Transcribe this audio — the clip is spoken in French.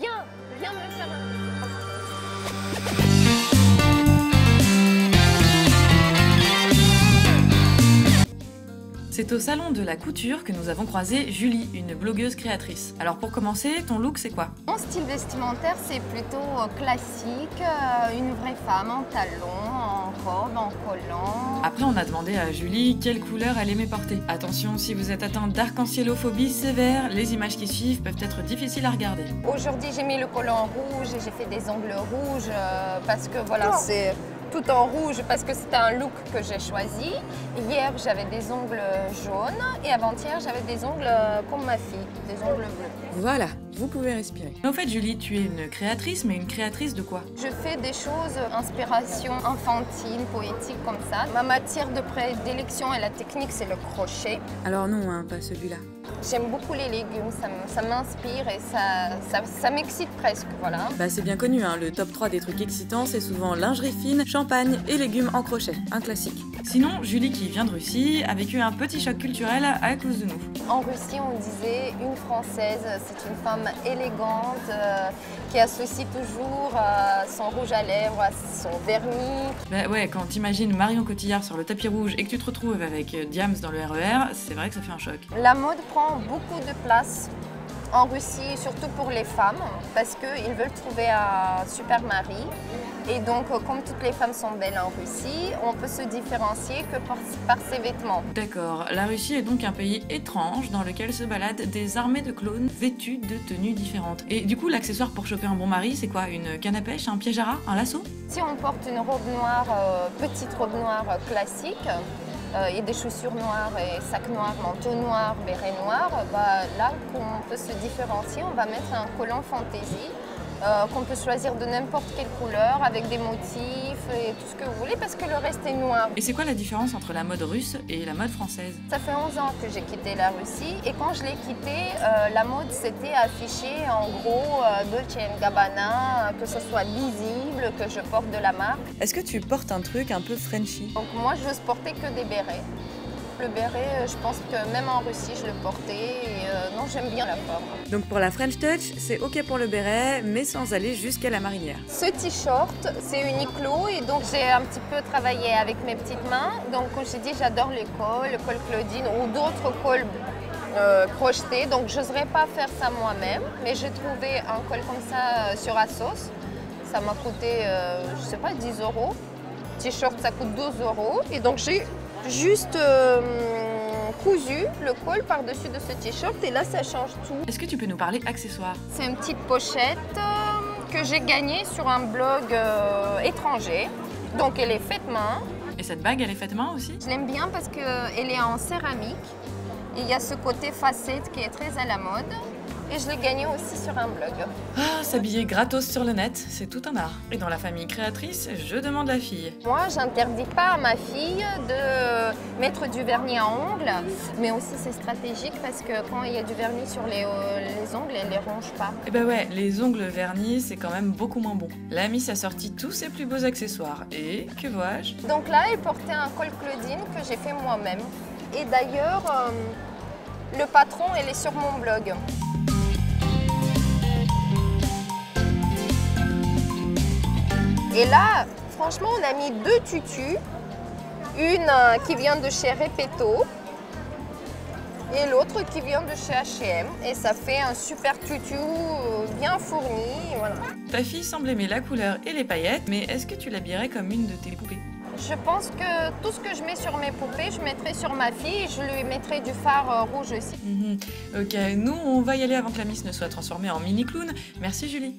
Viens me faire un... C'est au salon de la couture que nous avons croisé Julie, une blogueuse créatrice. Alors pour commencer, ton look c'est quoi? Mon style vestimentaire c'est plutôt classique, une vraie femme en talons, en robe, en collant. Après on a demandé à Julie quelle couleur elle aimait porter. Attention, si vous êtes atteint d'arc-en-ciel-ophobie sévère, les images qui suivent peuvent être difficiles à regarder. Aujourd'hui j'ai mis le collant rouge et j'ai fait des ongles rouges parce que voilà, c'est tout en rouge parce que c'était un look que j'ai choisi. Hier j'avais des ongles jaunes et avant-hier j'avais des ongles comme ma fille, des ongles bleus. Voilà, vous pouvez respirer. Mais au fait Julie, tu es une créatrice, mais une créatrice de quoi? Je fais des choses, inspiration enfantine, poétique comme ça. Ma matière de prédilection et la technique c'est le crochet. Alors non, hein, pas celui-là. J'aime beaucoup les légumes, ça m'inspire et ça m'excite presque, voilà. Bah c'est bien connu, hein, le top 3 des trucs excitants, c'est souvent lingerie fine, champagne et légumes en crochet, un classique. Sinon, Julie qui vient de Russie a vécu un petit choc culturel à cause de nous. En Russie, on disait une Française, c'est une femme élégante, qui associe toujours son rouge à lèvres à son vernis. Bah ouais, quand t'imagines Marion Cotillard sur le tapis rouge et que tu te retrouves avec Diams dans le RER, c'est vrai que ça fait un choc. La mode prend beaucoup de place en Russie, surtout pour les femmes, parce qu'ils veulent trouver un super mari. Et donc, comme toutes les femmes sont belles en Russie, on peut se différencier que par ses vêtements. D'accord, la Russie est donc un pays étrange dans lequel se baladent des armées de clones vêtus de tenues différentes. Et du coup, l'accessoire pour choper un bon mari, c'est quoi? Une canne à pêche, un piège à rat, un lasso? Si on porte une robe noire, petite robe noire classique, et des chaussures noires et sac noir, manteau noir, béret noir, bah, là qu'on peut se différencier, on va mettre un collant fantaisie qu'on peut choisir de n'importe quelle couleur avec des motifs et tout ce que vous voulez parce que le reste est noir. Et c'est quoi la différence entre la mode russe et la mode française? Ça fait 11 ans que j'ai quitté la Russie et quand je l'ai quitté, la mode s'était affichée en gros Dolce & Gabbana, que ce soit lisible, que je porte de la marque. Est-ce que tu portes un truc un peu Frenchy? Donc moi je n'ose porter que des bérets. Le béret, je pense que même en Russie, je le portais et non, j'aime bien la forme. Donc pour la French Touch, c'est ok pour le béret, mais sans aller jusqu'à la marinière. Ce t-shirt, c'est Uniqlo et donc j'ai un petit peu travaillé avec mes petites mains. Donc comme je dis, j'adore les cols, le col Claudine ou d'autres cols crochetés. Donc je n'oserais pas faire ça moi-même, mais j'ai trouvé un col comme ça sur Asos. Ça m'a coûté, je sais pas, 10 €. T-shirt, ça coûte 12 € et donc j'ai juste cousu le col par-dessus de ce t-shirt et là ça change tout. Est-ce que tu peux nous parler accessoires? C'est une petite pochette que j'ai gagnée sur un blog étranger. Donc elle est faite main. Et cette bague, elle est faite main aussi? Je l'aime bien parce qu'elle est en céramique. Il y a ce côté facette qui est très à la mode. Et je l'ai gagnée aussi sur un blog. Ah, s'habiller gratos sur le net, c'est tout un art. Et dans la famille créatrice, je demande la fille. Moi, j'interdis pas à ma fille de mettre du vernis à ongles, mais aussi c'est stratégique parce que quand il y a du vernis sur les ongles, elle les ronge pas. Et bah ouais, les ongles vernis, c'est quand même beaucoup moins bon. La Miss a sorti tous ses plus beaux accessoires. Et que vois-je? Donc là, elle portait un col Claudine que j'ai fait moi-même. Et d'ailleurs, le patron, elle est sur mon blog. Et là, franchement, on a mis 2 tutus. Une qui vient de chez Repetto et l'autre qui vient de chez H&M. Et ça fait un super tutu bien fourni. Voilà. Ta fille semble aimer la couleur et les paillettes, mais est-ce que tu l'habillerais comme une de tes poupées? Je pense que tout ce que je mets sur mes poupées, je mettrai sur ma fille et je lui mettrai du fard rouge aussi. Ok, nous, on va y aller avant que la Miss ne soit transformée en mini-clown. Merci Julie.